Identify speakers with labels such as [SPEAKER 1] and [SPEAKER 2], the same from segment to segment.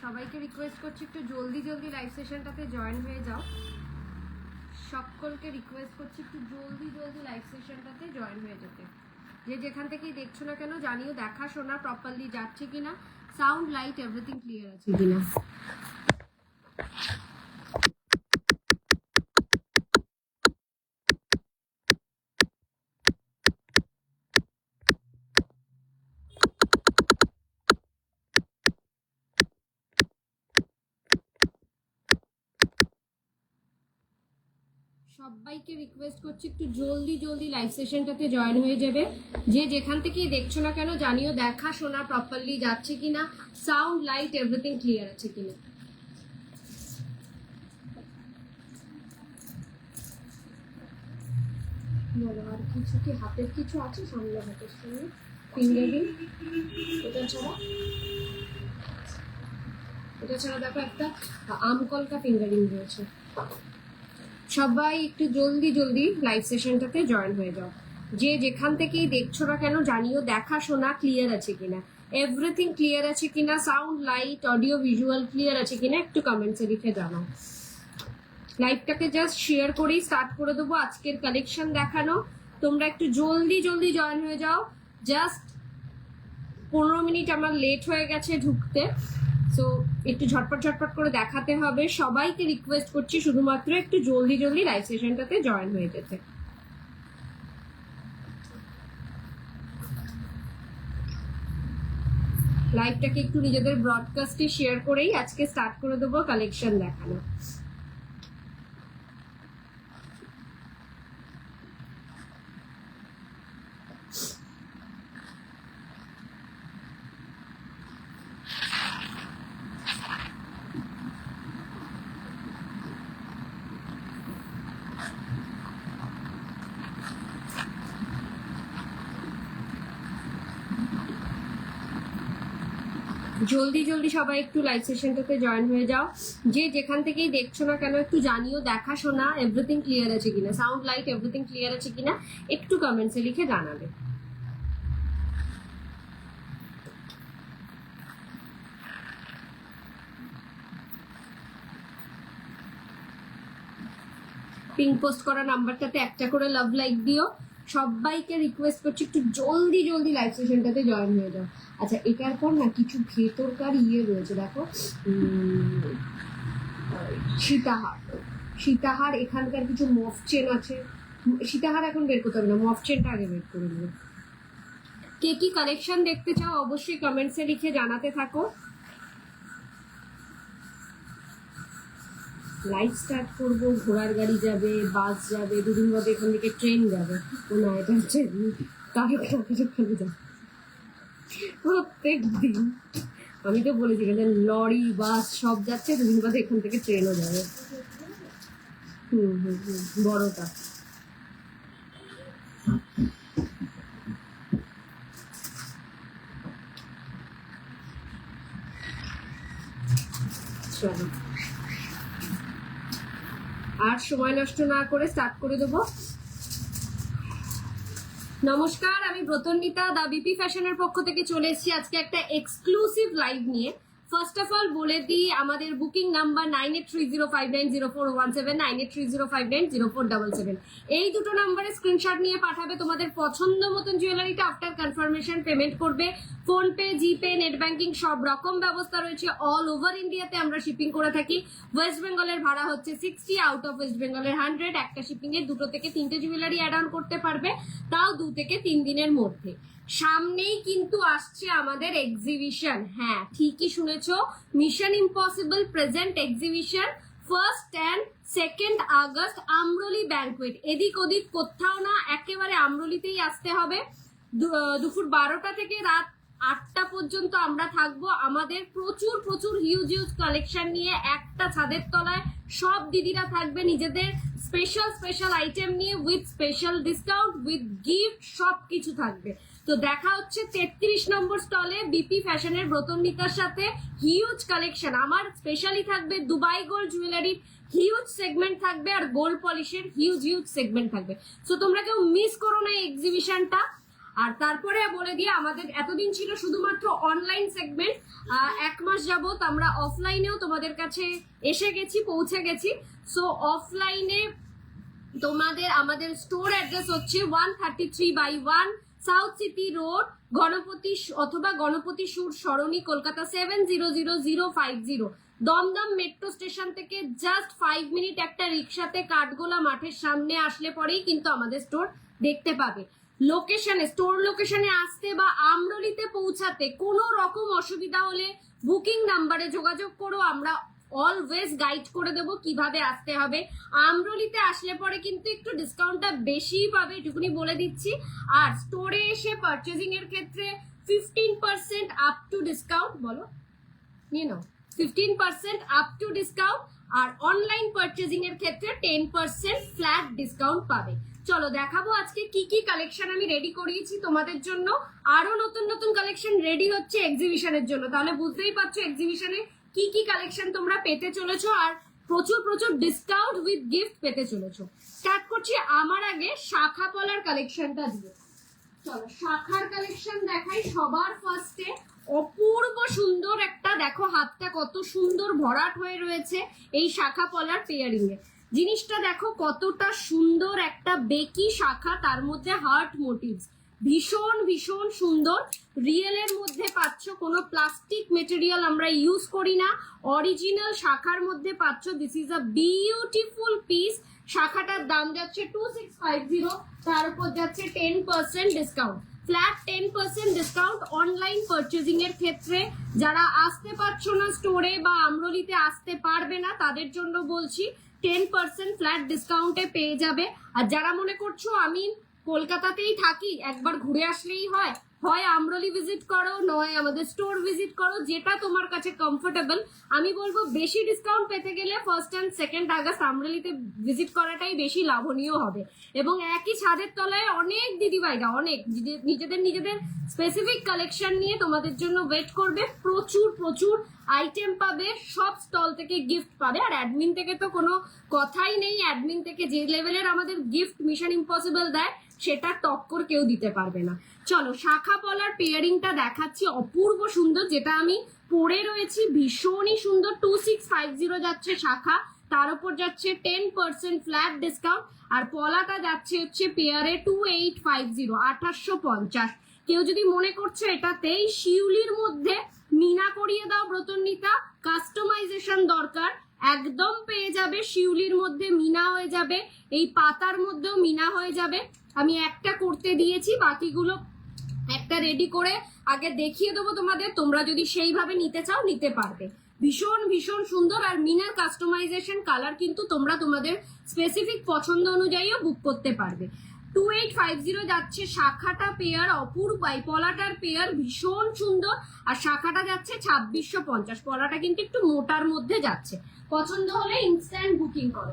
[SPEAKER 1] সবাইকে রিকোয়েস্ট করছি একটু জলদি জলদি লাইভ সেশনটাতে জয়েন হয়ে যাও। সকলকে রিকোয়েস্ট করছি একটু জলদি জলদি লাইভ সেশনটাতে জয়েন হয়ে যেতে। যে যেখান থেকেই দেখছো না কেন জানিও দেখা শোনা প্রপারলি যাচ্ছে কিনা, সাউন্ড লাইট এভরিথিং ক্লিয়ার আছে কিনা। সবাইকে রিকোয়েস্ট করছি একটু জলদি জলদি লাইভ সেশনটাতে জয়েন হয়ে যাবে। যে যেখান থেকেই দেখছো না কেন জানিও দেখা শোনা প্রপারলি যাচ্ছে কিনা, সাউন্ড লাইট এভরিথিং ক্লিয়ার আছে কিনা। আর কিছু কি হাতের কিছু আছে সামনে হাতের সঙ্গে ফিঙ্গারিং? এটা ছাড়া দেখো একটা আমকলকা ফিঙ্গারিং রয়েছে। সবাই একটু জলদি জলদি লাইভ সেশনটাতে জয়েন হয়ে যাও। যে যেখান থেকেই দেখছো না কেন জানিও দেখা শোনা ক্লিয়ার আছে কিনা, এভরিথিং ক্লিয়ার আছে কিনা, sound light audio visual clear আছে কিনা একটু কমেন্টসে লিখে জানাও। লাইভটাকে জাস্ট শেয়ার করেই স্টার্ট করে দেবো আজকের কালেকশন দেখানো। তোমরা একটু জলদি জলদি জয়েন হয়ে যাও। জাস্ট 15 মিনিট আমার লেট হয়ে গেছে ঢুকতে, সো একটু ঝটপট ঝটপট করে দেখাতে হবে। সবাইকে রিকোয়েস্ট করছি শুধুমাত্র একটু জলদি জলদি লাইভ সেশনটাতে জয়েন হয়ে যেতে। লাইভটাকে একটু নিজেদের ব্রডকাস্টে শেয়ার করেই আজকে স্টার্ট করে দেবো কালেকশন দেখানো। জলদি জলদি সবাই একটু লাইভ সেশনটাতে জয়েন হয়ে যাও। যে যেখান থেকেই দেখছো না কেন একটু জানিও দেখা শোনা এভরিথিং ক্লিয়ার আছে কিনা, সাউন্ড লাইট এভরিথিং ক্লিয়ার আছে কিনা একটু কমেন্টসে লিখে জানাবে। পিন পোস্ট করা নাম্বারটাতে একটা করে লাভ লাইক দিও। সবাইকে রিকোয়েস্ট করছি একটু জলদি জলদি লাইভ সেশনটাতে জয়েন হয়ে যাও। আচ্ছা, এটার পর না কিছু ভেতরকার রয়েছে দেখো, সীতাহার। সীতাহার এখানকার কিছু মফ চেন আছে। সীতাহার এখন বের করতে হবে না, মফ চেনটা আগে বের করে নেবো। কে কি কালেকশন দেখতে চাও অবশ্যই কমেন্টসে লিখে জানাতে থাকো। লাইভ স্টার্ট করবো, ঘোড়ার গাড়ি যাবে, বাস যাবে, দুদিন বাদে এখান থেকে ট্রেন যাবে। ও না, এটা হচ্ছে কাকে যাবে প্রত্যেক দিন। আমি তো বলেছি যে লরি বাস সব যাচ্ছে, দুদিন বাদে এখান থেকে ট্রেনও যাবে। বড়টা চলো, আর সময় নষ্ট না করে স্টার্ট করে দেবো। নমস্কার, আমি ব্রতন্বিতা দা বিপি ফ্যাশনের পক্ষ থেকে চলে এসেছি আজকে একটা এক্সক্লুসিভ লাইভ নিয়ে। ফার্স্ট অফ অল বলে দিই, আমাদের বুকিং নাম্বার 9830590417, 9830590477। এই দুটো নাম্বারে স্ক্রিনশট নিয়ে পাঠাবে তোমাদের পছন্দ মতন জুয়েলারিটা। আফটার কনফার্মেশন পেমেন্ট করবে। ফোনপে, জিপে, নেট ব্যাংকিং সব রকম ব্যবস্থা রয়েছে। অল ওভার ইন্ডিয়াতে আমরা শিপিং করে থাকি। ওয়েস্ট বেঙ্গলের ভাড়া হচ্ছে 60, আউট অফ ওয়েস্ট বেঙ্গলের 100। একটা শিপিং এ 2 থেকে 3টে জুয়েলারি অ্যাড অন করতে পারবে, তাও 2 থেকে 3 দিনের মধ্যে। সামনেই কিন্তু আসছে আমাদের এক্সিবিশন। হ্যাঁ, ঠিকই শুনেছো, mission impossible present exhibition 1 and 2 August আমরলি ব্যাংকুয়েট। এদিক ওদিক কোথাও না, একেবারে আমরলিতেই আসতে হবে। দুপুর 12টা থেকে রাত 8টা পর্যন্ত আমরা থাকবো। আমাদের প্রচুর প্রচুর হিউজ হিউজ কালেকশন নিয়ে একটা ছাদের তলায় সব দিদিরা থাকবে নিজেদের স্পেশাল স্পেশাল আইটেম নিয়ে, with special discount, with gift, সব কিছু থাকবে। তো দেখা হচ্ছে 33 নম্বর স্টলে বিপি ফ্যাশনের ব্রতন্বিতার সাথে। হিউজ কালেকশন আমার স্পেশালি থাকবে, Dubai gold jewellery huge segment থাকবে, আর গোল্ড পলিশের হিউজ হিউজ সেগমেন্ট থাকবে। সো তোমরা কেউ মিস করো না এই এক্সিবিশনটা। আর তারপরে বলে দিয়ে আমাদের এতদিন ছিল শুধুমাত্র অনলাইন সেগমেন্ট, 1 মাস যাবত আমরা অফলাইনেও তোমাদের কাছে এসে গেছি, পৌঁছে গেছি। সো অফলাইনে তোমাদের আমাদের স্টোর অ্যাড্রেস হচ্ছে 133/1 সাউথ সিটি রোড, গণপতি অথবা গণপতি সুর সরণি, কলকাতা 700050। দমদম মেট্রো স্টেশন থেকে জাস্ট 5 মিনিট একটা রিক্সাতে কাঠগোলা মাঠের সামনে আসলে পরেই কিন্তু আমাদের স্টোর দেখতে পাবে। লোকেশনে, স্টোর লোকেশনে আসতে বা আমরলিতে পৌঁছাতে কোনো রকম অসুবিধা হলে বুকিং নাম্বারে যোগাযোগ করো, আমরা অলওয়েজ গাইড করে দেবো কিভাবে আসতে হবে। আমরলিতে আসলে পরে কিন্তু একটু ডিসকাউন্টটা বেশিই পাবে, এটুকুনি বলে দিচ্ছি। আর স্টোরে এসে পারচেজিং এর ক্ষেত্রে 15% আপ টু ডিসকাউন্ট, বলো নিয়ে নাও, 15% আপ টু ডিসকাউন্ট। আর অনলাইন পারচেজিং এর ক্ষেত্রে 10% ফ্ল্যাট ডিসকাউন্ট পাবে। চলো দেখাবো আজকে কি কি কালেকশন আমি রেডি করিয়েছি তোমাদের জন্য। আরো নতুন নতুন কালেকশন রেডি হচ্ছে এক্সিবিশনের জন্য, তাহলে বুঝতেই পারছো এক্সিবিশনে কি কি কালেকশন তোমরা পেতে চলেছো, আর প্রচুর প্রচুর ডিসকাউন্ট উইথ গিফট পেতে চলেছো। স্টার্ট করছি আমার আগে শাখা পলার কালেকশনটা দিয়ে। চলো শাখার কালেকশন দেখাই সবার ফার্স্টে। অপূর্ব সুন্দর একটা, দেখো হাতটা কত সুন্দর ভরাট হয়ে রয়েছে এই শাখা পলার পেয়ারিং এ। জিনিসটা দেখো কতটা সুন্দর, একটা বেকি শাখা, তার মধ্যে হার্ট মোটিভস, ভীষণ ভীষণ সুন্দর। রিয়েলের মধ্যে পাচ্ছ, কোনো প্লাস্টিক মেটেরিয়াল আমরা ইউজ করি না, অরিজিনাল শাখার মধ্যে পাচ্ছ। This is a beautiful piece. শাখাটার দাম যাচ্ছে 2650, তার উপর যাচ্ছে 10% discount, flat 10% discount online purchasing এর ক্ষেত্রে। যারা আসতে পারছো না স্টোরে বা আমরলিতে আসতে পারবে না, তাদের জন্য বলছি 10% ফ্ল্যাট ডিসকাউন্টে পেয়ে যাবে। আর যারা মনে করছো আমি কলকাতাতেই থাকি, একবার ঘুরে আসলেই হয়, হয় আমরলি ভিজিট করো, নয় আমাদের স্টোর ভিজিট করো, যেটা তোমার কাছে কমফোর্টেবল। আমি বলবো বেশি ডিসকাউন্ট পেতে গেলে 1 and 2 আগস্ট আমরলিতে ভিজিট করাটাই বেশি লাভনীয় হবে। এবং একই ছাদের তলায় অনেক দিদিভাইরা অনেক নিজেদের স্পেসিফিক কালেকশন নিয়ে তোমাদের জন্য ওয়েট করবে। প্রচুর প্রচুর আইটেম পাবে, সব স্টল থেকে গিফট পাবে। আর অ্যাডমিন থেকে তো কোনো কথাই নেই, অ্যাডমিন থেকে যে লেভেলের আমাদের গিফট মিশন ইম্পসিবল দেয়, সেটা টক্কর কেউ দিতে পারবে না। চলো শাখা পলার পেয়ারিংটা দেখাচ্ছি, অপূর্ব সুন্দর, যেটা আমি পরে রয়েছি, ভীষণই সুন্দর। 2650 যাচ্ছে শাখা, তার উপর যাচ্ছে 10% ফ্ল্যাট ডিসকাউন্ট। আর পলাটা যাচ্ছে হচ্ছে পেয়ারে 2850, 2850। কেউ যদি মনে করছো এটাতেই শিউলির মধ্যে মিনা করিয়ে দাও ব্রতন্বিতা, কাস্টমাইজেশন দরকার, একদম পেয়ে যাবে। শিউলির মধ্যে মিনা হয়ে যাবে, এই পাতার মধ্যেও মিনা হয়ে যাবে। আমি একটা করতে দিয়েছি, বাকিগুলো একটা রেডি করে আগে দেখিয়ে দেবো তোমাদের, তোমরা যদি সেইভাবে নিতে চাও নিতে পারবে। ভীষণ ভীষণ সুন্দর। আর মিনার কাস্টমাইজেশন কালার কিন্তু তোমরা তোমাদের স্পেসিফিক পছন্দ অনুযায়ীও বুক করতে পারবে। 2850 যাচ্ছে শাখাটা পেয়ার, অপূর্ব। পলাটার পেয়ার ভীষণ সুন্দর, আর শাখাটা যাচ্ছে 2650। পলাটা কিন্তু একটু মোটার মধ্যে যাচ্ছে, পছন্দ হলে ইনস্ট্যান্ট বুকিং করো।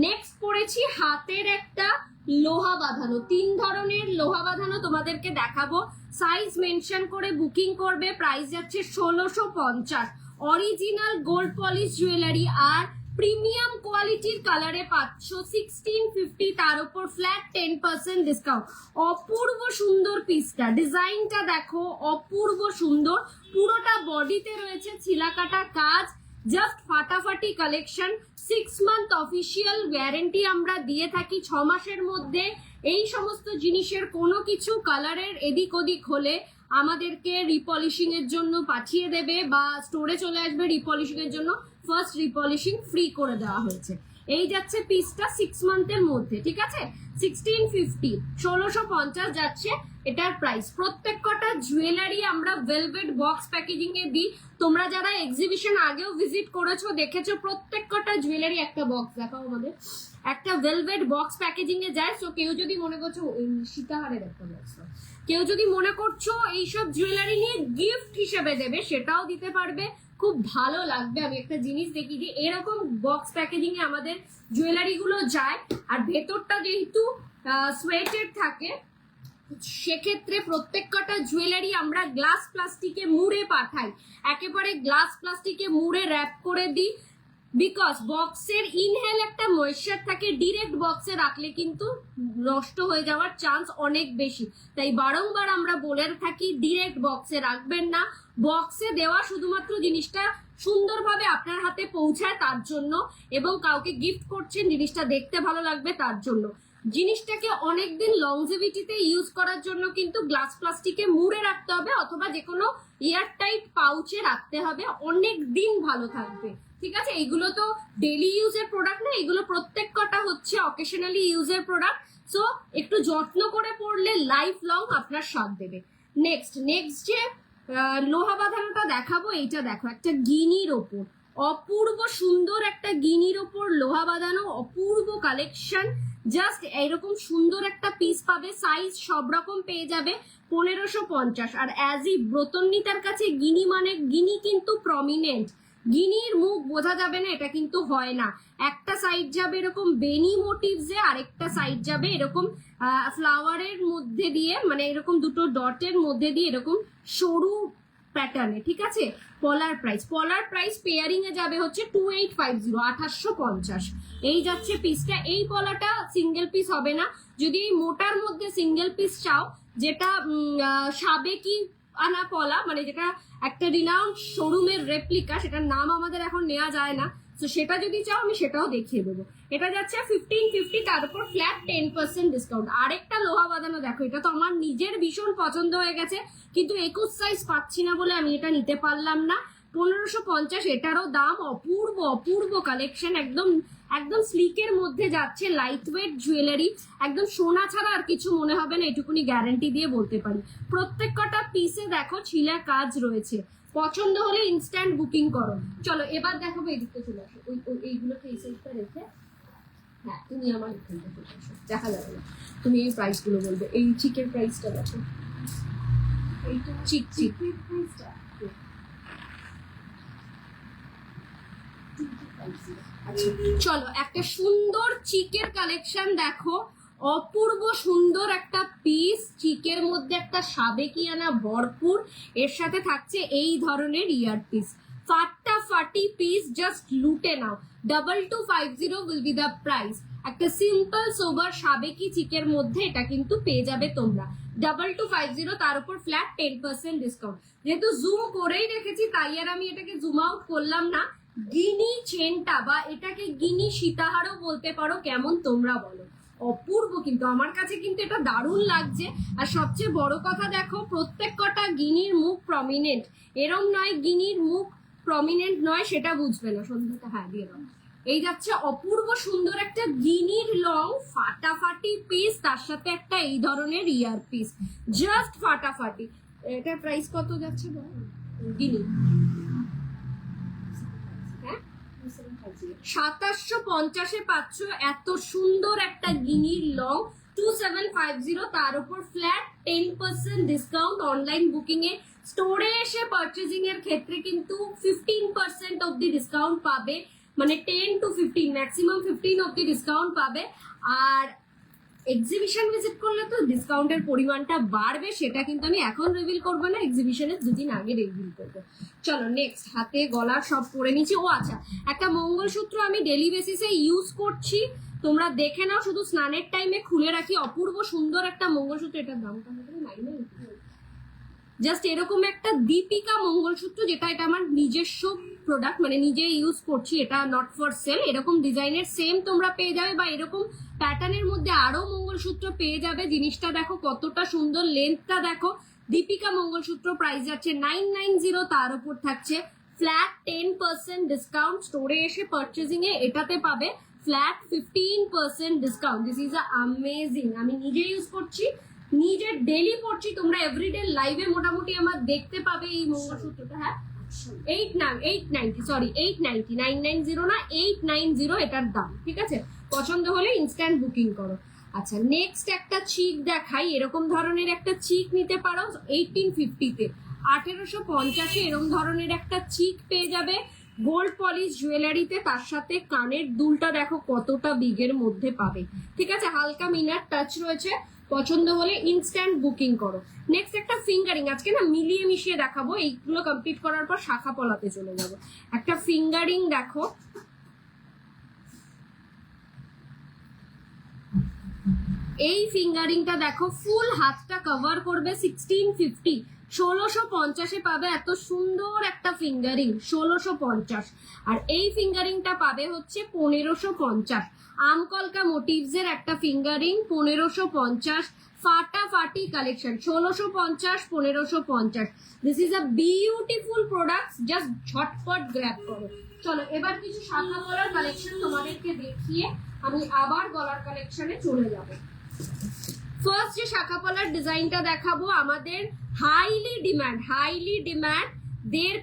[SPEAKER 1] নেক্সট পড়েছি হাতের একটা লোহা বাঁধানো, 3 ধরনের লোহা বাঁধানো তোমাদেরকে দেখাবো। সাইজ মেনশন করে বুকিং করবে, প্রাইস যাচ্ছে 1650। অরিজিনাল গোল্ড পলিশ জুয়েলারি আর প্রিমিয়াম কোয়ালিটির কালারে পাচ্ছ 1650, তার উপর ফ্ল্যাট 10% ডিসকাউন্ট। অপূর্ব সুন্দর পিসটা, ডিজাইনটা দেখো অপূর্ব সুন্দর। পুরোটা বডিতে রয়েছে ছিলাকাটা কাজ, জাস্ট ফাটাফাটি কালেকশন। 6 মান্থ অফিসিয়াল গ্যারেন্টি আমরা দিয়ে থাকি। 6 মাসের মধ্যে এই সমস্ত জিনিসের কোনো কিছু কালারের এদিক ওদিক হলে আমাদেরকে রিপলিশিং এর জন্য পাঠিয়ে দেবে, বা স্টোরে চলে আসবে রিপলিশিং এর জন্য। ফার্স্ট রিপলিশিং ফ্রি করে দেওয়া হয়েছে। এই যাচ্ছে পিসটা 6 মান্থের মধ্যে, ঠিক আছে। 1650, 1650 যাচ্ছে এটার প্রাইস। প্রত্যেক কটা জুয়েলারি আমরা ভেলভেট বক্স প্যাকেজিং এ দিই। তোমরা যারা এক্সিবিশন আগেও ভিজিট করেছো দেখেছো, প্রত্যেক কটা জুয়েলারি একটা বক্স দেখাও আমাদের, একটা ভেলভেট বক্স প্যাকেজিং এ যায়। সো কেউ যদি মনে করছো সীতাহারের একটা বক্স, কেউ যদি মনে করছো এইসব জুয়েলারি নিয়ে গিফট হিসেবে দেবে, সেটাও দিতে পারবে, খুব ভালো লাগবে। আমি একটা জিনিস দেখি যে এরকম বক্স প্যাকেজিং এ আমাদের জুয়েলারি গুলো যায়, আর ভেতরটা যেহেতু সোয়েটেড থাকে, সেক্ষেত্রে প্রত্যেক কটা জুয়েলারি আমরা গ্লাস প্লাস্টিকে মুড়ে পাঠাই, একেবারে গ্লাস প্লাস্টিকে মুড়ে র্যাপ করে দিই। বিকজ বক্সের ইনহেল একটা ময়েশ্চার থাকে, ডিরেক্ট বক্সে রাখলে কিন্তু নষ্ট হয়ে যাওয়ার চান্স অনেক বেশি। তাই বারংবার আমরা বলে থাকি ডিরেক্ট বক্সে রাখবেন না। বক্সে দেওয়া শুধুমাত্র জিনিসটা সুন্দরভাবে আপনার হাতে পৌঁছায় তার জন্য, এবং কাউকে গিফট করছেন জিনিসটা দেখতে ভালো লাগবে তার জন্য। জিনিসটাকে অনেকদিন লংজিভিটিতে ইউজ করার জন্য কিন্তু গ্লাস প্লাস্টিকে মুড়ে রাখতে হবে, অথবা যে কোনো এয়ারটাইট পাউচে রাখতে হবে, অনেক দিন ভালো থাকবে। ঠিক আছে, এইগুলো তো ডেলি ইউজের প্রোডাক্ট না, এগুলো প্রত্যেক কটা হচ্ছে অকেশনালি ইউজের প্রোডাক্ট। সো একটু যত্ন করে পড়লে লাইফ লং আপনার সাথ দেবে। নেক্সট যে লোহা বাঁধানোটা দেখাবো, এইটা দেখো, একটা গিনির ওপর অপূর্ব সুন্দর একটা গিনির ওপর লোহা বাঁধানো অপূর্ব কালেকশন। জাস্ট এরকম সুন্দর একটা পিস পাবে, সাইজ সব রকম পেয়ে যাবে 1550। আর অ্যাজ ই ব্রতন্বিতার কাছে গিনি মানে গিনি কিন্তু প্রমিনেন্ট, গিনির মুখ বোঝা যাবে না এটা কিন্তু হয় না। একটা সাইড যাবে এরকম বেনি মোটিভসে, আরেকটা সাইড যাবে এরকম ফ্লাওয়ারের মধ্যে দিয়ে, মানে এরকম দুটো ডটের মধ্যে দিয়ে এরকম সরু প্যাটার্নে। ঠিক আছে, পলার প্রাইস পেয়ারিং এ যাবে হচ্ছে 2850, 2850। এই যাচ্ছে পিসটা। এই পলাটা সিঙ্গেল পিস হবে না, যদি এই মোটার মধ্যে সিঙ্গেল পিস চাও, যেটা সাবেকি আনা পলা, মানে যেটা একটা রিনাউন্ড শোরুমের রেপ্লিকা, সেটার নাম আমাদের এখন নেওয়া যায় না, তো সেটা যদি চাও আমি সেটাও দেখিয়ে দেবো। এটা যাচ্ছে 1550, তার উপর ফ্ল্যাট 10% ডিসকাউন্ট। আরেকটা লোহা বাঁধানো দেখো, এটা তো আমার নিজের ভীষণ পছন্দ হয়ে গেছে, কিন্তু 21 সাইজ পাচ্ছি না বলে আমি এটা নিতে পারলাম না। 1550, এটারও দাম। অপূর্ব কালেকশন, একদম স্লিকের মধ্যে যাচ্ছে, লাইট ওয়েট জুয়েলারি, একদম সোনা ছাড়া আর কিছু মনে হবে না, এটুকুনি গ্যারান্টি দিয়ে বলতে পারি। প্রত্যেক কটা পিসে দেখো ছিলা কাজ রয়েছে, পছন্দ হলে ইনস্ট্যান্ট বুকিং করো। চলো এবার দেখাবো, এদিকে চলে আসো, এইগুলোকে এই সাইডটা রেখে, হ্যাঁ তুমি আমার এখানটা চলে আসো, দেখা যাবে না, তুমি এই প্রাইসগুলো বলবে। এই চিকের প্রাইসটা দেখো, এইটা চিকের প্রাইসটা চলো একটা সুন্দর চিকের কালেকশন দেখো, অপূর্ব সুন্দর একটা পিস, চিকের মধ্যে একটা সাবেকিয়ানা ভরপুর, এর সাথে থাকছে এই ধরনের ইয়ার পিস, ফাটাফাটি পিস, জাস্ট লুটে নাও। 2250 উইল বি দ্য প্রাইস। একটা সিম্পল সোবার সাবেকি চিকের মধ্যে এটা কিন্তু পেয়ে যাবে তোমরা 2250, তার উপর ফ্ল্যাট 10% ডিসকাউন্ট। যেহেতু জুম করেই রেখেছি তাই আর আমি এটাকে জুম আউট করলাম না। গিনি চেনটা বা এটাকে গিনি সীতাহারও বলতে পারো, কেমন তোমরা বলো? অপূর্ব, কিন্তু আমার কাছে কিন্তু এটা দারুণ লাগছে। আর সবচেয়ে বড় কথা দেখো, প্রত্যেক কটা গিনির মুখ প্রমিনেন্ট, এরম নয় গিনির মুখ প্রমিনেন্ট নয়, সেটা বুঝবে না। সন্ধ্যাটা হ্যাঁ দিয়ে দাও। এই যাচ্ছে অপূর্ব সুন্দর একটা গিনির লং ফাটাফাটি পিস, তার সাথে একটা এই ধরনের ইয়ার পিস, জাস্ট ফাটাফাটি। এটার প্রাইস কত যাচ্ছে গিনি? 2750 পাচ্ছ এত সুন্দর একটা গিনির লং, 2750, তার উপর ফ্ল্যাট 10% ডিসকাউন্ট। অনলাইন বুকিং এ, স্টোরে এসে পারচেজিং এর ক্ষেত্রে কিন্তু 15% অব্দি ডিসকাউন্ট পাবে, মানে 10 to 15, ম্যাক্সিমাম 15 অব্দি ডিসকাউন্ট পাবে। আর এক্সিবিশন ভিজিট করলে তো ডিসকাউন্টের পরিমাণটা বাড়বে, সেটা কিন্তু আমি এখন রিভিল করবো না, এক্সিবিশনের দুদিন আগে রিভিল করবো। চলো নেক্সট, হাতে গলার সব পরে নিচ্ছি। ও আচ্ছা, একটা মঙ্গলসূত্র আমি ডেলি বেসিসে ইউজ করছি, তোমরা দেখে নাও, শুধু স্নানের টাইমে খুলে রাখি। অপূর্ব সুন্দর একটা মঙ্গলসূত্র, এটার দামটা জাস্ট এরকম একটা দীপিকা মঙ্গলসূত্র, যেটা এটা আমার নিজস্ব প্রোডাক্ট, মানে নিজে ইউজ করছি, এটা নট ফর সেল। এরকম ডিজাইনের সেম তোমরা পেয়ে যাবে, বা এরকম প্যাটার্নের মধ্যে আরো মঙ্গলসূত্র পেয়ে যাবে। জিনিসটা দেখো কতটা সুন্দর, লেন্থটা দেখো। দীপিকা মঙ্গলসূত্র প্রাইস যাচ্ছে 990, তার উপর থাকছে ফ্ল্যাট 10% ডিসকাউন্ট। স্টোরে এসে পারচেজিং এ এটাতে পাবে flat 15% discount. This is amazing, আমি নিজে ইউজ করছি, নিজে ডেলি পড়ছি, তোমরা এভরিডে লাইভে মোটামুটি আমার দেখতে পাবে এই মঙ্গলসূত্রটা। হ্যাঁ 890, সরি 890, 990 না, 890 এটার দাম। ঠিক আছে, পছন্দ হলে ইনস্ট্যান্ট বুকিং করো। আচ্ছা নেক্সট একটা চিক দেখাই, এরকম ধরনের একটা চিক নিতে পারো 1850-তে, 1850-এ এরকম ধরনের একটা চিক পেয়ে যাবে গোল্ড পলিশ জুয়েলারিতে, তার সাথে কানের দুলটা দেখো কতটা বিগের মধ্যে পাবে। ঠিক আছে, হালকা মিনার টাচ রয়েছে, পছন্দ হলে ইনস্ট্যান্ট বুকিং করো। নেক্সট একটা ফিঙ্গারিং, আজকে না মিলিয়ে মিশিয়ে দেখাবো, এইগুলো কমপ্লিট করার পর শাখা পলাতে চলে যাবো। একটা ফিঙ্গারিং দেখো, এই ফিঙ্গারিংটা দেখো ফুল হাতটা কভার করবে 1650, 1650 পাবে এত সুন্দর একটা ফিঙ্গারিং 1650। আর এই ফিঙ্গারিংটা পাবে হচ্ছে 1550। আমকলকা মোটিভস এর একটা ফিঙ্গারিং 1550, ফাটাফাটি collection 1650 1550। This is a beautiful product, just ঝটপট গ্র্যাব করো। চলো এবার কিছু শাখা গলার কালেকশন তোমাদেরকে দেখিয়ে আমি আবার গলার কালেকশনে চলে যাব। ফার্স্ট যে শাখা পলার ডিজাইনটা দেখাবো আমাদের হাইলি ডিমান্ড দেড়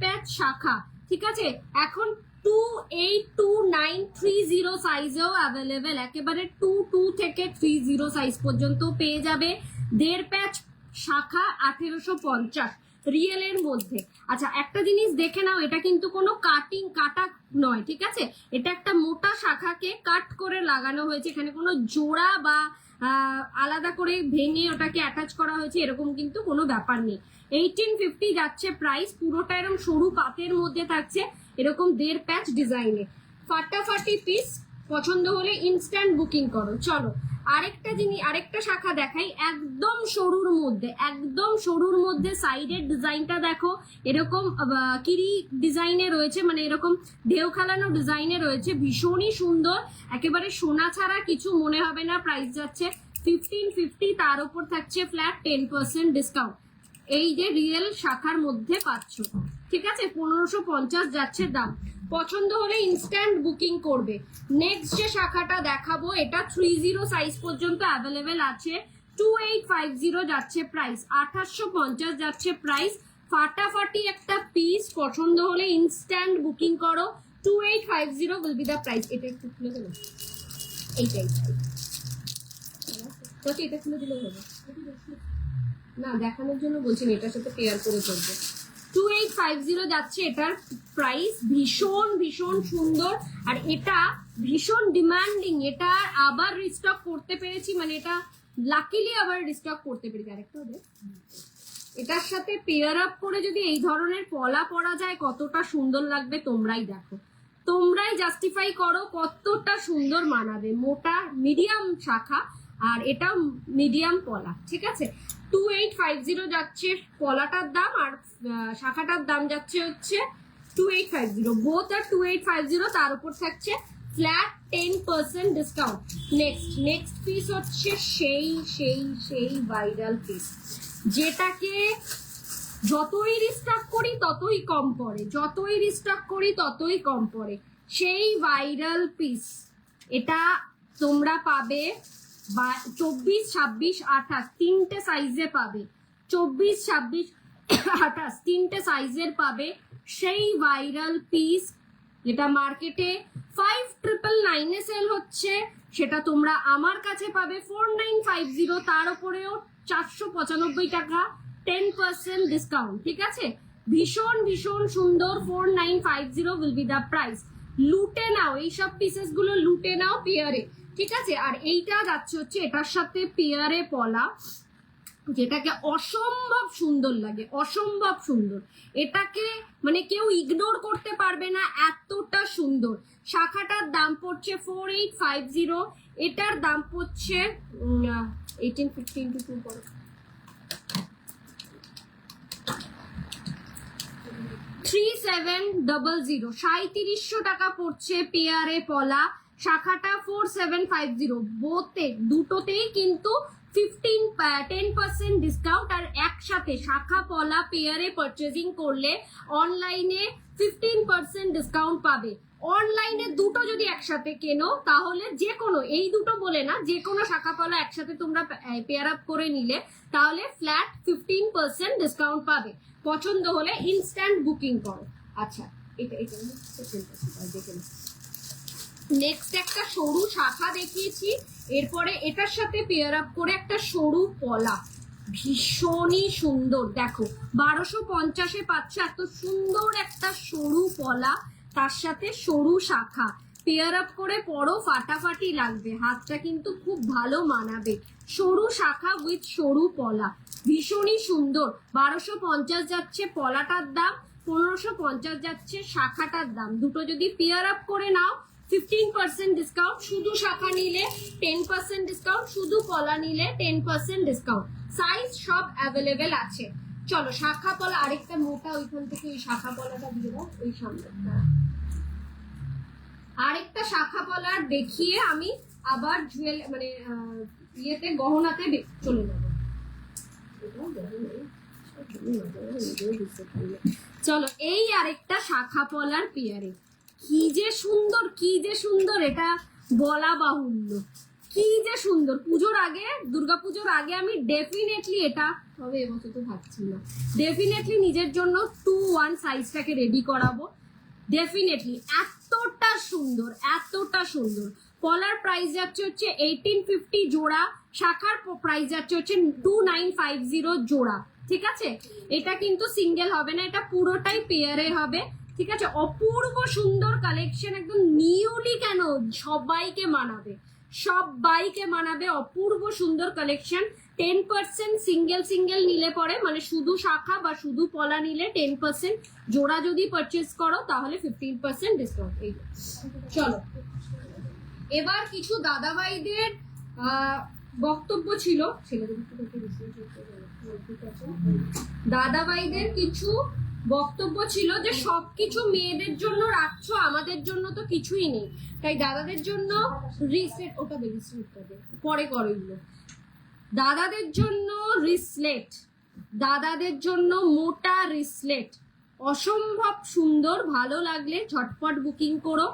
[SPEAKER 1] প্যাচ শাখা, ঠিক আছে? এখন 282930 সাইজেও অ্যাভেলেবেল, একেবারে 22 থেকে 30 সাইজ পর্যন্ত পেয়ে যাবে। দেড় প্যাচ শাখা 1850 রিয়েলের মধ্যে। আচ্ছা একটা জিনিস দেখে নাও, এটা কিন্তু কোনো কাটা নয়, ঠিক আছে? এটা একটা মোটা শাখাকে কাট করে লাগানো হয়েছে, এখানে কোনো জোড়া বা আলাদা করে ভেঙে ওটাকে অ্যাটাচ করা হয়েছে এরকম কিন্তু কোনো ব্যাপার নেই। 1850 যাচ্ছে প্রাইস, পুরোটা এরকম সরু পাতের মধ্যে থাকছে, এরকম দেড় প্যাচ ডিজাইনে। ফাটাফাটি পিস, পছন্দ হলে ইনস্ট্যান্ট বুকিং করো। চলো আরেকটা শাখা দেখাই, একদম সরুর মধ্যে সাইডের ডিজাইনটা দেখো, এরকম কিরি ডিজাইনে রয়েছে, মানে এরকম ঢেউ খেলানো ডিজাইনে রয়েছে, ভীষণই সুন্দর, একেবারে সোনা ছাড়া কিছু মনে হবে না। প্রাইস যাচ্ছে 1550, তার উপর থাকছে ফ্ল্যাট 10% ডিসকাউন্ট। এই যে রিয়েল শাখার মধ্যে পাচ্ছ, ঠিক আছে? 1550 যাচ্ছে দাম। পছন্দ হলে ইনস্ট্যান্ট বুকিং করবে। নেক্সট যে শাখাটা দেখাবো এটা 30 সাইজ পর্যন্ত অ্যাভেলেবেল আছে, 2850 যাচ্ছে প্রাইস, 2850 যাচ্ছে প্রাইস। ফাটাফাটি একটা পিস, পছন্দ হলে ইনস্ট্যান্ট বুকিং করো। 2850 উইল বি দ্য প্রাইস। এটা একটু খুলে দেবো, এইটাই এটা খুলে দিলে হবে না, দেখানোর জন্য বলছি, এটার সাথে পেয়ার করে করবো। 2850 যাচ্ছে এটার প্রাইস, ভীষণ সুন্দর, আর এটা ভীষণ ডিমান্ডিং। এটা আবার রিস্টক করতে পেরেছি, মানে এটা লাকিলি আবার রিস্টক করতে পেরেছি। আরেকটা হবে, এটার সাথে পেয়ার আপ করে যদি এই ধরনের পলা পরা যায় কতটা সুন্দর লাগবে, তোমরাই দেখো, তোমরাই জাস্টিফাই করো কতটা সুন্দর মানাবে। মোটা মিডিয়াম শাখা আর এটা মিডিয়াম পলা, ঠিক আছে? 2850 যাচ্ছে পলাটার দাম, আর শাখাটার দাম যাচ্ছে হচ্ছে 2850, বোথ আর 2850, তার উপর থাকছে ফ্ল্যাট 10% ডিসকাউন্ট। নেক্সট পিস হচ্ছে সেই ভাইরাল পিস, যেটাকে যতই রিস্টক করি ততই কম পড়ে, সেই ভাইরাল পিস। এটা তোমরা পাবে 24, 26, 28 তিনটে সাইজে পাবে, 24, 26, 28 তিনটে সাইজের পাবে। সেই ভাইরাল পিস যেটা মার্কেটে 5999 সেল হচ্ছে, সেটা তোমরা আমার কাছে পাবে 4950, তার উপরেও 495 টাকা 10% ডিসকাউন্ট, ঠিক আছে? ভীষণ সুন্দর, 4950 উইল বি দ্য প্রাইস। লুটে নাও এইসব পিসেস গুলো, লুটে নাও পেয়ারে, ঠিক আছে? আর এইটা যাচ্ছে হচ্ছে এটার সাথে পেয়ারে পলা, যেটাকে অসম্ভব সুন্দর লাগে, এটাকে মানে কেউ ইগনোর করতে পারবে না, এতটা সুন্দর। শাখাটার দাম পড়ছে 4850, এটার দাম পড়ছে 1850 into 2 করো 3700, 3700 টাকা পড়ছে পেয়ারে পলা। শাখাটা 4750, দুটোতেই কিন্তু 10% ডিসকাউন্ট। আর একসাথে শাখা পলা পেয়ারে পারচেজিং করলে অনলাইনে 15% ডিসকাউন্ট পাবে। অনলাইনে দুটো যদি একসাথে কেনো তাহলে যে কোনো, এই দুটো বলে না, যে কোনো শাখা পলা একসাথে তোমরা পেয়ার আপ করে নিলে তাহলে ফ্ল্যাট 15% ডিসকাউন্ট পাবে। পছন্দ হলে ইনস্ট্যান্ট বুকিং করো। আচ্ছা এটা দেখে নেক্সট একটা সরু শাখা দেখিয়েছি, এরপরে এটার সাথে পেয়ার আপ করে একটা সরু পলা, ভীষণই সুন্দর। দেখো 1250-এ পাচ্ছে এত সুন্দর একটা সরু পলা, তার সাথে সরু শাখা। পেয়ার আপ করে পরো, ফাটাফাটি লাগবে, হাতটা কিন্তু খুব ভালো মানাবে। সরু শাখা উইথ সরু পলা, ভীষণই সুন্দর। 1250 যাচ্ছে পলাটার দাম, 1550 যাচ্ছে শাখাটার দাম। দুটো যদি পেয়ার আপ করে নাও 15% ডিসকাউন্ট, শুধু শাখা নিলে 10% ডিসকাউন্ট, শুধু পলা নিলে 10% ডিসকাউন্ট। সাইজ সব অ্যাভেলেবেল আছে। চলো শাখা পলা আরেকটা মোটা, ওইখান থেকে ওই শাখা পলাটা দিয়ে দাও, ওই সামনে আরেকটা শাখা পলার দেখিয়ে আমি আবার জুয়েল মানে ইয়েতে গহনাতে চলে যাবো। চলো এই আরেকটা শাখা পলার পেয়ারে, কি যে সুন্দর, কি যে সুন্দর, এটা বলা বাহুল্য, কি যে সুন্দর। পুজোর আগে, দুর্গাপুজোর আগে আমি ডেফিনেটলি এটা, তবে এবছর তো থাকছি না, ডেফিনেটলি নিজের জন্য 2-1 সাইজটাকে রেডি করাবো। ডেফিনেটলি এতটা সুন্দর, এতটা সুন্দর। পলার প্রাইস যাচ্ছে হচ্ছে 1850 জোড়া, শাখার প্রাইস যাচ্ছে হচ্ছে 2950 জোড়া। ঠিক আছে, এটা কিন্তু সিঙ্গেল হবে না, এটা পুরোটাই পেয়ারে হবে। ঠিক আছে, অপূর্ব সুন্দর কালেকশন, একদম নিউলি, কেন সবাইকে মানাবে, সবাইকে মানাবে, অপূর্ব সুন্দর কালেকশন। 10% সিঙ্গেল সিঙ্গেল নিলে পরে, মানে শুধু শাখা বা শুধু পলা নিলে 10%, জোড়া যদি পারচেস করো তাহলে 15% ডিসকাউন্ট। এই চলো এবার কিছু দাদাভাইদের বক্তব্য ছিল, দাদাভাইদের কিছু বক্তব্য ছিল যে সবকিছু মেয়েদের জন্য রাখছো, আমাদের জন্য তো কিছুই নেই, তাই দাদাদের জন্য রিসেট, ওটা পরে করইলো, দাদাদের জন্য রিসলেট, দাদাদের জন্য মোটা রিসলেট, অসম্ভব সুন্দর। ভালো লাগলে ঝটপট বুকিং করো।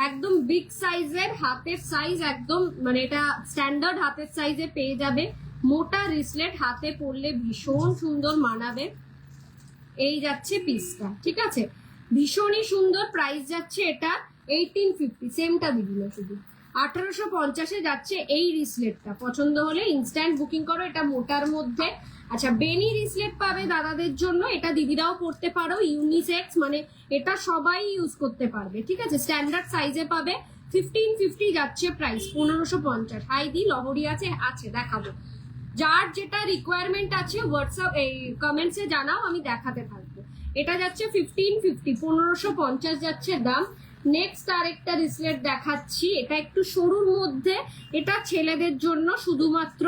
[SPEAKER 1] একদম বিগ সাইজের, হাতের সাইজ একদম, মানে এটা স্ট্যান্ডার্ড হাতের সাইজে পেয়ে যাবে। মোটা রিসলেট, হাতে পরলে ভীষণ সুন্দর মানাবে। এই যাচ্ছে পিসটা, ঠিক আছে, ভীষণই সুন্দর। প্রাইস যাচ্ছে এটা 1850, সেমটা দিবি না, শুধু 1850-এ যাচ্ছে এই রিসলেটটা। পছন্দ হলে ইনস্ট্যান্ট বুকিং করো, এটা মোটার মধ্যে। আচ্ছা, বেনি রিসলেট পাবে দাদাদের জন্য, এটা দিদিরাও পড়তে পারো, ইউনিসেক্স, মানে এটা সবাই ইউজ করতে পারবে। ঠিক আছে, স্ট্যান্ডার্ড সাইজে পাবে। 1550 যাচ্ছে প্রাইস, 1550। হাই দি লহরি আছে, আছে দেখাবো, যার যেটা রিকোয়ারমেন্ট আছে হোয়াটসঅ্যাপ এই কমেন্টসে জানাও, আমি দেখাতে থাকবো। এটা যাচ্ছে 1550, 1550 যাচ্ছে দাম। নেক্সট আরেকটা রিসলেট দেখাচ্ছি, এটা একটু সরুর মধ্যে, এটা ছেলেদের জন্য শুধুমাত্র।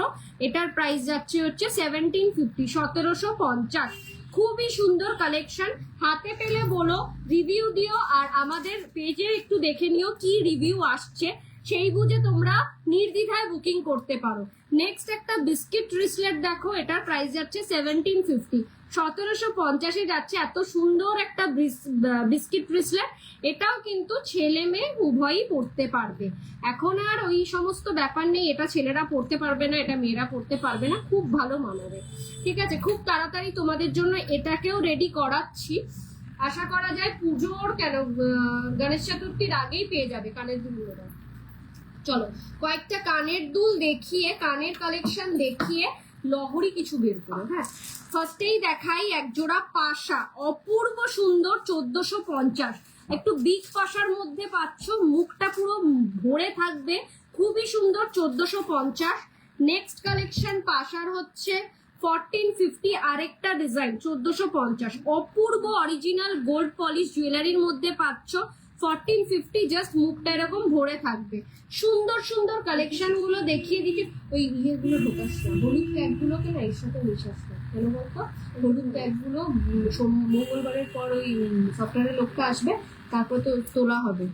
[SPEAKER 1] এটার প্রাইস যাচ্ছে হচ্ছে 1750, 1750। খুবই সুন্দর কালেকশন, হাতে পেলে বলো, রিভিউ দিও, আর আমাদের পেজে একটু দেখে নিও কি রিভিউ আসছে, সেই বুঝে তোমরা নির্দ্বিধায় বুকিং করতে পারো। নেক্সট একটা বিস্কিট রিসলেট দেখো, এটার প্রাইস যাচ্ছে 1750, 1750-এ যাচ্ছে। এত সুন্দর একটা বিস্কিট রিসলেট, এটাও কিন্তু ছেলে মেয়ে উভয়ই পড়তে পারবে। এখন আর ওই সমস্ত ব্যাপার নেই, এটা ছেলেরা পড়তে পারবে না, এটা মেয়েরা পড়তে পারবে না, খুব ভালো মানাবে। ঠিক আছে, খুব তাড়াতাড়ি তোমাদের জন্য এটাকেও রেডি করাচ্ছি। আশা করা যায় পুজোর, কেন গণেশ চতুর্থীর আগেই পেয়ে যাবে কানের দুলগুলো। চলো কয়েকটা কানের দুল দেখিয়ে, কানের কালেকশন দেখিয়ে লহরি কিছু বের করো। হ্যাঁ, ফার্স্টেই দেখাই এক জোড়া পাশা, অপূর্ব সুন্দর, 1450। একটু বিগ পাশার মধ্যে পাচ্ছ, মুখটা পুরো ভরে থাকবে, খুবই সুন্দর, 1450। নেক্সট কালেকশন পাশার হচ্ছে 1450, আরেকটা ডিজাইন 1450। অপূর্ব অরিজিনাল গোল্ড পলিশ জুয়েলারির মধ্যে পাচ্ছ 1450, জাস্ট মুখটা এরকম ভরে থাকবে। সুন্দর সুন্দর কালেকশন গুলো দেখিয়ে দিচ্ছি। ওই ইয়েগুলো ঢোকাস না, হলুদ ব্যাগগুলোকে না এর সাথে মিশাস না, কেন বলতো? হলুদ ব্যাগগুলো মঙ্গলবারের পর ওই সফটওয়্যারের লোকটা আসবে, তারপর তো তোলা হবে,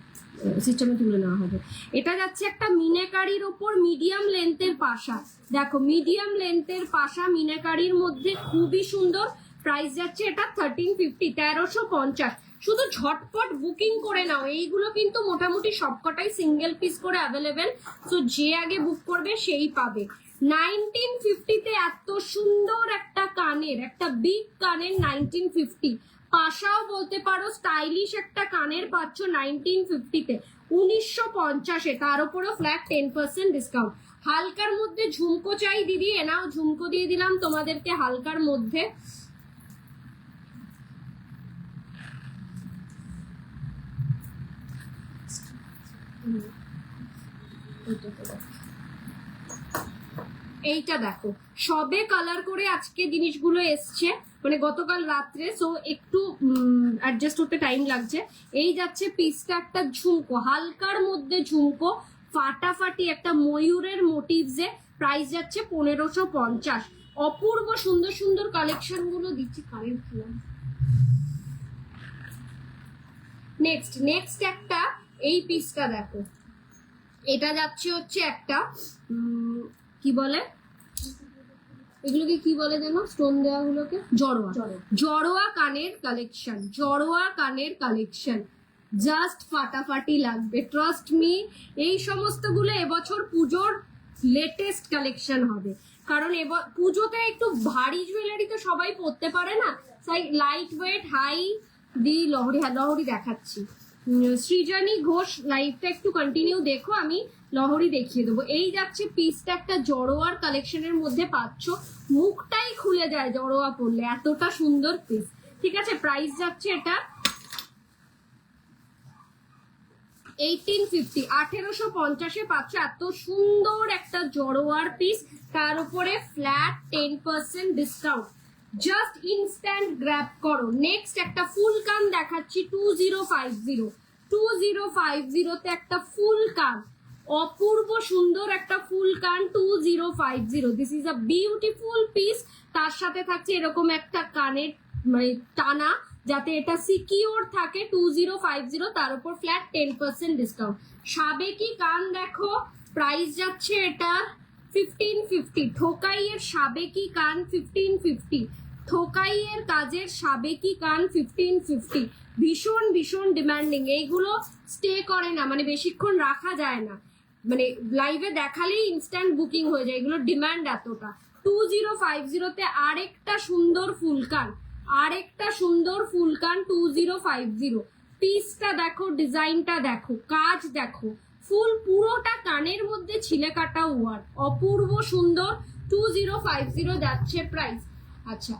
[SPEAKER 1] সিস্টেমে তুলে নেওয়া হবে। এটা যাচ্ছে একটা মিনেকারির ওপর মিডিয়াম লেন্থের পাশা, দেখো মিডিয়াম লেন্থের পাশা মিনেকারির মধ্যে, খুবই সুন্দর। প্রাইস যাচ্ছে এটা 1350, 1350। শুধু ঝটপট বুকিং করে নাও, এইগুলো কিন্তু মোটামুটি সবকটাই সিঙ্গেল পিস করে অ্যাভেলেবেল, তো যে আগে বুক করবে সেই পাবে। 1950-তে এত সুন্দর একটা কানের, একটা বিগ কানের 1950, পাশাও বলতে পারো, স্টাইলিশ একটা কানের পাচ্ছ 1950-তে, 1950-এ, তার উপরেও ফ্ল্যাট 10% ডিসকাউন্ট। হালকার মধ্যে ঝুমকো চাই দিদি, এনাও ঝুমকো দিয়ে দিলাম তোমাদেরকে হালকার মধ্যে। এইটা দেখো, সবে কালার করে আজকে জিনিসগুলো এসছে, মানে গতকাল রাত্রে, সো একটু অ্যাডজাস্ট হতে টাইম লাগছে। এই যাচ্ছে পিসটা একটা ঝুমকো, হালকার মধ্যে ঝুমকো, ফাটাফাটি একটা ময়ূরের মোটিভসে, প্রাইস যাচ্ছে 1550। অপূর্ব সুন্দর সুন্দর কালেকশন গুলো দিচ্ছি। কারেন্ট খেলাম। নেক্সট একটা এই পিসটা দেখো, এটা যাচ্ছে হচ্ছে একটা কি বলে এগুলোকে, কি বলে জানো স্টোন দেওয়া গুলোকে, জড়োয়া কানের কালেকশন, জড়োয়া কানের কালেকশন জাস্ট ফাটাফাটি লাগবে, ট্রাস্ট মি। এই সমস্ত গুলো এবছর পুজোর লেটেস্ট কালেকশন হবে, কারণ পুজোতে একটু ভারী জুয়েলারি তো সবাই পরতে পারে না, তাই লাইট ওয়েট হাই দি লহরি, লহরি দেখাচ্ছি। সৃজনী ঘোষ লাইভটা একটু কন্টিনিউ দেখো, আমি লহরি দেখিয়ে দেবো। এই যাচ্ছে পিসটা একটা জড়োয়ার কালেকশনের মধ্যে পাচ্ছ, মুখটাই খুলে যায় জড়োয়া পরলে, এতটা সুন্দর পিস। ঠিক আছে, প্রাইস যাচ্ছে এটা 1850, 1850-এ পাচ্ছ এত সুন্দর একটা জড়োয়ার পিস, তার উপরে flat 10% discount. Just instant grab করো। নেক্সট একটা ফুল কান দেখাচ্ছি 2050, 2050-তে একটা ফুল কান, অপূর্ব সুন্দর একটা ফুল কান 2050। This is a beautiful piece. তার সাথে থাকছে এরকম একটা কানের মানে টানা, যাতে এটা সিকিউর থাকে 2050, তার উপর ফ্ল্যাট 10% ডিসকাউন্ট। সাবেকি কান দেখো, প্রাইস যাচ্ছে এটা 1550। ঠোকাইয়ের সাবেকি কান 1550, ঠোকাইয়ের কাজের সাবেকি কান 1550। ভীষণ ভীষণ ডিমান্ডিং, এইগুলো স্টে করে না, মানে বেশিক্ষণ রাখা যায় না, মানে লাইভে দেখালেই ইনস্ট্যান্ট বুকিং হয়ে যায়, এগুলো ডিমান্ড এতটা। 2050-তে আরেকটা সুন্দর ফুলকান, আরেকটা সুন্দর ফুলকান 2050। পিসটা দেখো, ডিজাইনটা দেখো, কাজ দেখো, ফুল পুরোটা কানের মধ্যে ছিলে কাটা ওয়ার্ক, অপূর্ব সুন্দর। 2050 যাচ্ছে প্রাইস। আচ্ছা,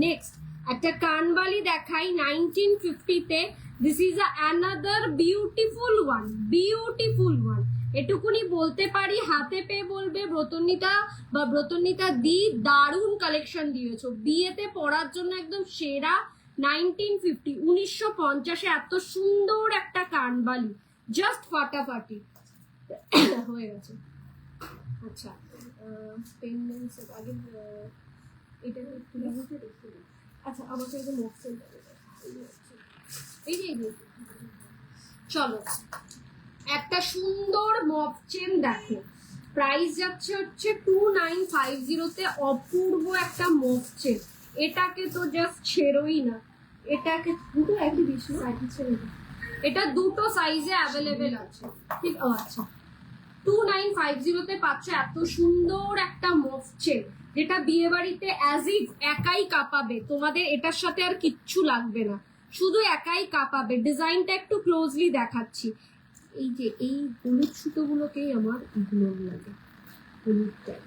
[SPEAKER 1] নেক্সট একটা কানবালি দেখাই 1950-তে। This is another beautiful one, beautiful one. এটুকুনি বলতে পারি, হাতে পেয়ে বলবে ব্রতন্বিতা বা ব্রতন্বিতা দি দারুণ কালেকশন দিয়েছো, বিয়েতে পরার জন্য একদম সেরা। 1950, 1950-এ এত সুন্দর একটা কানবালি, জাস্ট ফাটাফাটি হয়ে গেছে। আচ্ছা, পেন্ডেন্টস আগে এটা একটু দেখে দেখতে, আচ্ছা আমাকে একটু মোক্সেল এই যে চলো, একটা সুন্দর মফ চেন দেখো, প্রাইস যাচ্ছে হচ্ছে 2950-তে, অপূর্ব একটা মফ চেন। এটাকে তো জাস্ট ছেড়োই না, এটাকে দুটো একই বেশি এটা দুটো সাইজে অ্যাভেলেবেল আছে, ঠিক। ও আচ্ছা, 2950-তে পাচ্ছ এত সুন্দর একটা মফ চেন, যেটা বিয়ে বাড়িতে অ্যাজ ইফ একাই কাঁপাবে, তোমাদের এটার সাথে আর কিচ্ছু লাগবে না, শুধু একাই কাঁপাবে। ডিজাইনটা একটু ক্লোজলি দেখাচ্ছি। এই যে এই হলুদ সুতোগুলোকেই আমার ইগনোর লাগে, হলুদ ট্যাগ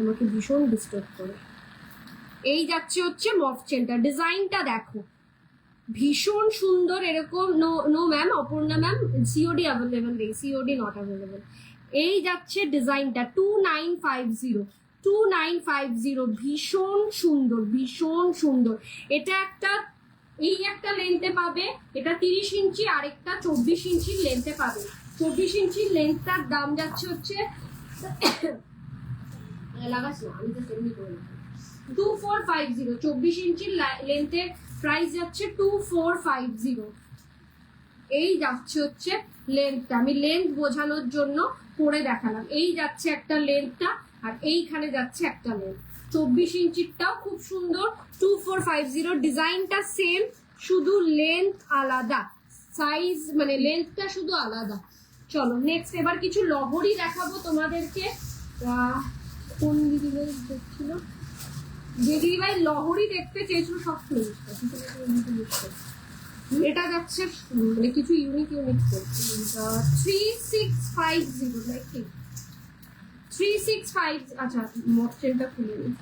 [SPEAKER 1] আমাকে ভীষণ ডিস্টার্ব করে। এই যাচ্ছে হচ্ছে মফ চেনটা, ডিজাইনটা দেখো ভীষণ সুন্দর, এরকম। No ma'am, Aparna ma'am, COD available নেই, সিওডি নট অ্যাভেলেবেল। এই যাচ্ছে ডিজাইনটা 2950, ভীষণ সুন্দর, ভীষণ সুন্দর। এটা একটা, এই একটা লেন্থে পাবে, এটা 30 ইঞ্চি, আরেকটা 24 ইঞ্চির লেন্থে পাবে। 24 ইঞ্চির লেন্থটার দাম যাচ্ছে হচ্ছে লাগাস না, আমি তো এমনি করে 2450। 24 ইঞ্চির লেন্থের প্রাইস যাচ্ছে 2450। এই যাচ্ছে হচ্ছে লেন্থটা, আমি লেন্থ বোঝানোর জন্য করে দেখালাম। এই যাচ্ছে একটা লেন্থটা, আর এইখানে যাচ্ছে একটা লেন্থ। 24 ইঞ্চিরটাও খুব সুন্দর, 2450। ডিজাইনটা সেম, শুধু লেন্থ আলাদা, সাইজ মানে লেন্থটা শুধু আলাদা। চলো নেক্সট, এবার কিছু লহরি দেখাবো তোমাদেরকে। কোন দিদিভাই দেখছিল, যে দিদিভাই লহরি দেখতে চেয়েছিল সব এটা যাচ্ছে মানে কিছু ইউনিক 3650, লাইক 365। আচ্ছা, মডেলটা খুলে নিই।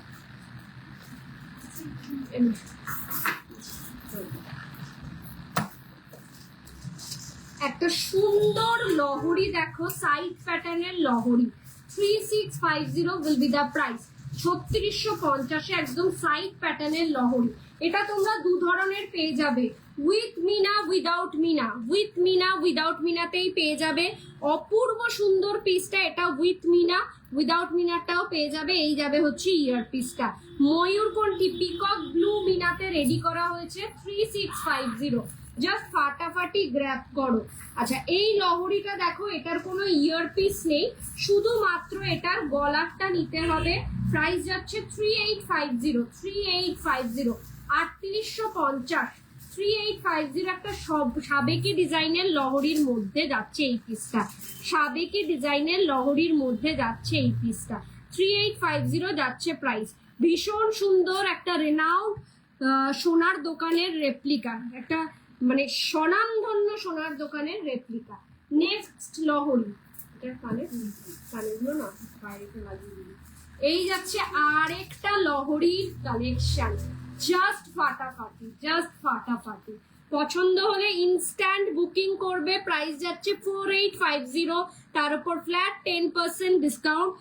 [SPEAKER 1] একটা সুন্দর লহরি দেখো, সাইড প্যাটার্নের লহরি, 3650 will be the price. 3650 একদম সাইড প্যাটার্নের লহরি। এটা তোমরা দু ধরনের পেয়ে যাবে, উইথ মিনা উইদাউট মিনা। উইথ মিনা উইদাউট মিনাতেই পেয়ে যাবে। অপূর্ব সুন্দর পিসটা এটা উইথ মিনা, উইদাউট মিনারটাও পেয়ে যাবে। এই যাবে হচ্ছে ইয়ার পিসটা। ময়ূরকণ্ঠী পিকক ব্লু মিনাতে রেডি করা হয়েছে 3650। জাস্ট ফাটাফাটি গ্র্যাব করো। আচ্ছা, এই লহরিটা দেখো, এটার কোনো ইয়ার পিস নেই, শুধুমাত্র এটার গলারটা নিতে হবে। প্রাইস যাচ্ছে 3850। 3850, 3850, 3850 একটা সব সাবেকি ডিজাইনের লহরির মধ্যে যাচ্ছে এই পিসটা। সাবেকি ডিজাইনের লহরির মধ্যে যাচ্ছে এই পিসটা। 3850 যাচ্ছে প্রাইস। ভীষণ সুন্দর একটা রেনাউন্ড সোনার দোকানের রেপ্লিকা, একটা মানে স্বনামধন্য সোনার দোকানের রেপ্লিকা। নেক্সট লহরি, কানেগুলো না বাইরে লাগিয়ে দিই। এই যাচ্ছে আরেকটা লহরির কালেকশন, জাস্ট ফাটাফাটি, জাস্ট ফাটাফাটি। পছন্দ হলে ইনস্ট্যান্ট বুকিং করবে। প্রাইস যাচ্ছে 4850, তার উপর ফ্ল্যাট 10% ডিসকাউন্ট।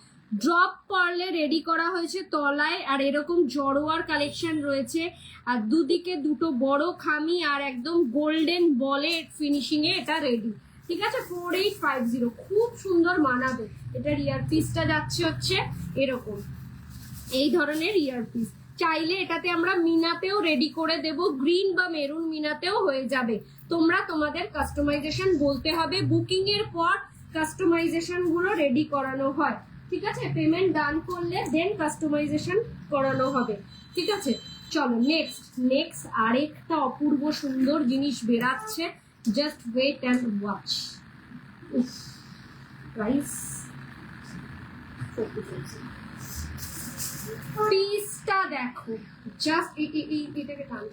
[SPEAKER 1] ড্রপ পার্লে রেডি করা হয়েছে তলায়, আর এরকম জড়োয়ার কালেকশন রয়েছে, আর দুদিকে দুটো বড় খামি আর একদম গোল্ডেন বলে ফিনিশিং এ এটা রেডি। ঠিক আছে, 4850, খুব সুন্দর মানাবে। এটার ইয়ার পিসটা যাচ্ছে হচ্ছে এরকম, এই ধরনের ইয়ার পিস। চাইলে এটাতে আমরা মিনাতেও রেডি করে দেব, গ্রিন বা মেরুন মিনাতেও হয়ে যাবে। তোমরা তোমাদের কাস্টমাইজেশন বলতে হবে, বুকিং এর পর কাস্টমাইজেশন গুলো রেডি করানো হয়। ঠিক আছে, পেমেন্ট ডান করলে দেন কাস্টমাইজেশন করানো হবে। ঠিক আছে, চলো নেক্সট আরেকটা অপূর্ব সুন্দর জিনিস বেরাচ্ছে। Just wait and watch. Price পিসটা দেখো, জাস্ট এটাকে টান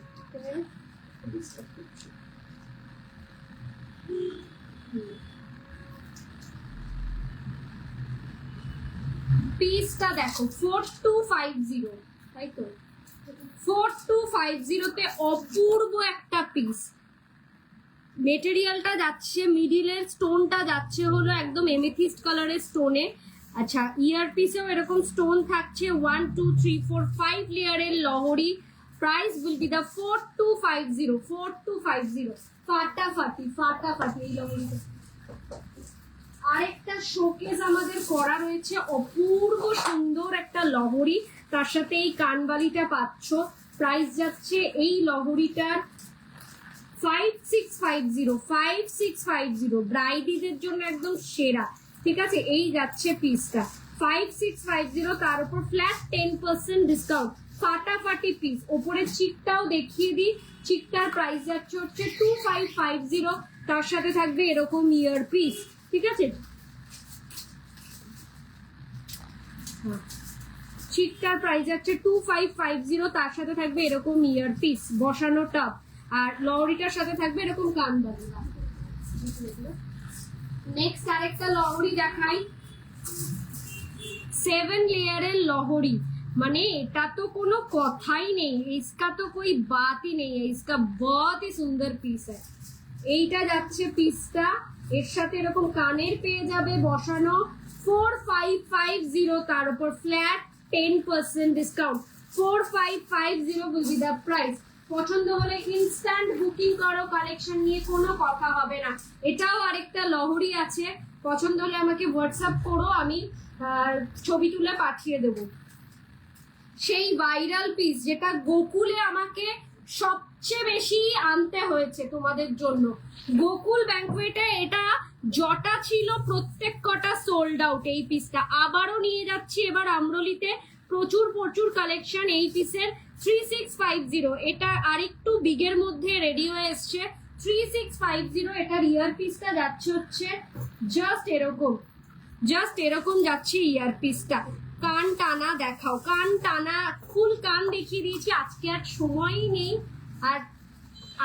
[SPEAKER 1] পিসটা দেখো, 4250, তাই তো 4250-তে অপূর্ব একটা পিস। মেটেরিয়ালটা যাচ্ছে, মিডিলের স্টোনটা যাচ্ছে হলো একদম এমেথিস্ট কালারের স্টোনে। আচ্ছা, ইয়ার পিসেও এরকম স্টোন থাকছে। 1 2 3 4 5 লেয়ারের লহরি। প্রাইস উইল বি দা 4250। 4250, ফাটাফাটি ফাটাফাটি এই লহরিটা। আরেকটা শোকেস আমাদের করা রয়েছে, অপূর্ব সুন্দর একটা লহরি, তার সাথে এই কানবালিটা পাচ্ছ। প্রাইস যাচ্ছে এই লহরিটার 5650। 5650 ব্রাইডিদের জন্য একদম সেরা। ঠিক আছে, এই যাচ্ছে পিসটা 5650, তার উপর ফ্ল্যাট 10% ডিসকাউন্ট। ফাটাফাটি পিস। ওপরে চিকটাও দেখিয়ে দিই, চিকটার প্রাইস যাচ্ছে হচ্ছে 2550, তার সাথে থাকবে এরকম ইয়ার পিস। ঠিক আছে, চিকটার প্রাইস যাচ্ছে 2550, তার সাথে থাকবে এরকম ইয়ার পিস বসানো টপ, আর লহরিটার সাথে থাকবে এরকম কানবালি। নেক্সট আরেকটা লহরি দেখাই, 7 লেয়ারের লহরি। মানে এটা তো কোনো কথাই নেই, इसका तो कोई बात ही नहीं है, इसका बहुत ही सुंदर पीस है। এইটা যাচ্ছে পিসটা, এর সাথে এরকম কানের পেয়ে যাবে বসানো। 4550, তার উপর flat 10% discount. 4550 will be the price। পছন্দ হলে ইনস্ট্যান্ট বুকিং করো, কালেকশন নিয়ে কোনো কথা হবে না। এটাও আরেকটা লহরি আছে, পছন্দ হলে আমাকে হোয়াটসঅ্যাপ করো, আমি ছবি তুলে পাঠিয়ে দেব। সেই ভাইরাল পিস যেটা গোকুলে আমাকে সবচেয়ে বেশি আনতে হয়েছে তোমাদের জন্য। গোকুল ব্যাংকুয়েটে এটা জটা ছিল, প্রত্যেক কটা সোল্ড আউট। এই পিসটা আবারও নিয়ে যাচ্ছি এবার আমরলিতে, প্রচুর প্রচুর কালেকশন এই পিসের। 3650, এটা আরেকটু বিগের মধ্যে রেডি হয়ে এসছে। 3650, এটার ইয়ার পিসটা যাচ্ছে হচ্ছে জাস্ট এরকম যাচ্ছে ইয়ার পিসটা। কান টানা দেখাও, কান টানা ফুল কান দেখিয়ে দিয়েছি, আজকে আর সময়ই নেই, আর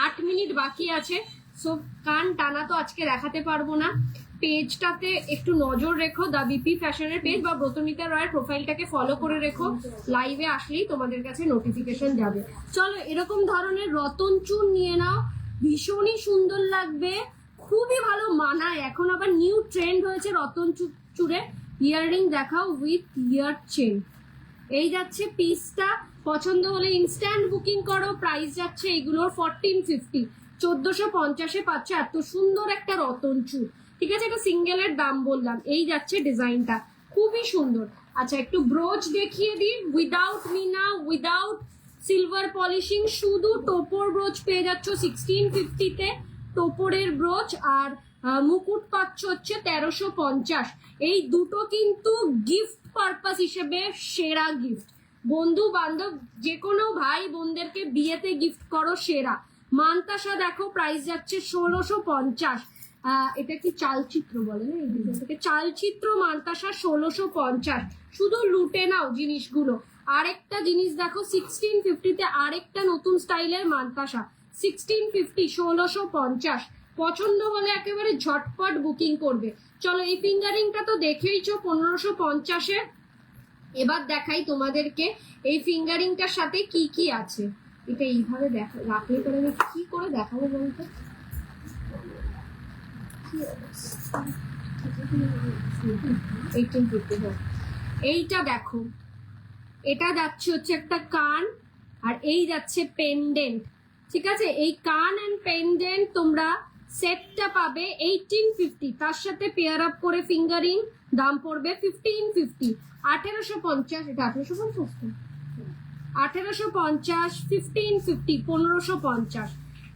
[SPEAKER 1] 8 মিনিট বাকি আছে। সো কান টানা তো আজকে দেখাতে পারবো না। পেজটাতে একটু নজর রেখো, দা বিপি ফ্যাশনের পেজ বা ব্রতমিতা রয়ের প্রোফাইলটাকে ফলো করে রেখো, লাইভে আসলেই তোমাদের কাছে নোটিফিকেশন যাবে। চলো, এরকম ধরনের রতন চুন নিয়ে নাও, ভীষণই সুন্দর লাগবে, খুবই ভালো মানায়। এখন আবার নিউ ট্রেন্ড হয়েছে রতন চুরে, ইয়াররিং দেখাও উইথ ইয়ার চেন। এই যাচ্ছে পিসটা, পছন্দ হলে ইনস্ট্যান্ট বুকিং করো। প্রাইস যাচ্ছে এগুলোর 1450, 1450-এ পাচ্ছে এত সুন্দর একটা রতন চুল। ঠিক আছে, এটা সিঙ্গেলের দাম বললাম। এই যাচ্ছে ডিজাইনটা, খুবই সুন্দর। আচ্ছা, একটু ব্রোচ দেখিয়ে দিই। Without meena, without silver polishing, শুধু টোপর ব্রোচ পেয়ে যাচ্ছ 1650-তে, টোপরের ব্রোচ। আর মুকুট পাচ্ছ হচ্ছে 1350। এই দুটো কিন্তু গিফট পারপাস হিসেবে সেরা গিফট। বন্ধু বান্ধব যে কোনো ভাই বোনদেরকে বিয়েতে গিফট করো সেরা। মানতাসা দেখো, প্রাইস যাচ্ছে 1650। এটা কি চালচিত্র বলে না, এই ডিজাইনটাকে চালচিত্র মানতাসা 1650। শুধু লুটে নাও জিনিসগুলো। আরেকটা জিনিস দেখো 1650-তে, আরেকটা নতুন স্টাইলের মানতাসা 1650, 1650। পছন্দ হলে একেবারে ঝটপট বুকিং করবে। চলো, এই ফিঙ্গারিংটা তো দেখেইছো 1550-এ। এবার দেখাই তোমাদেরকে এই ফিঙ্গারিংটার সাথে কি কি আছে। এটা এইভাবে রাখলে করে আমি কি করে দেখাবো বলতো। এইটা দেখো, এটা যাচ্ছে হচ্ছে একটা কান, আর এই যাচ্ছে পেন্ডেন্ট। ঠিক আছে, এই কান এন্ড পেন্ডেন্ট তোমরা সেটটা পাবে 1850। তার সাথে পেয়ার আপ করে ফিঙ্গারিং দাম পড়বে 1550। 1850, এটা 1850, 1850, 1550, 1550।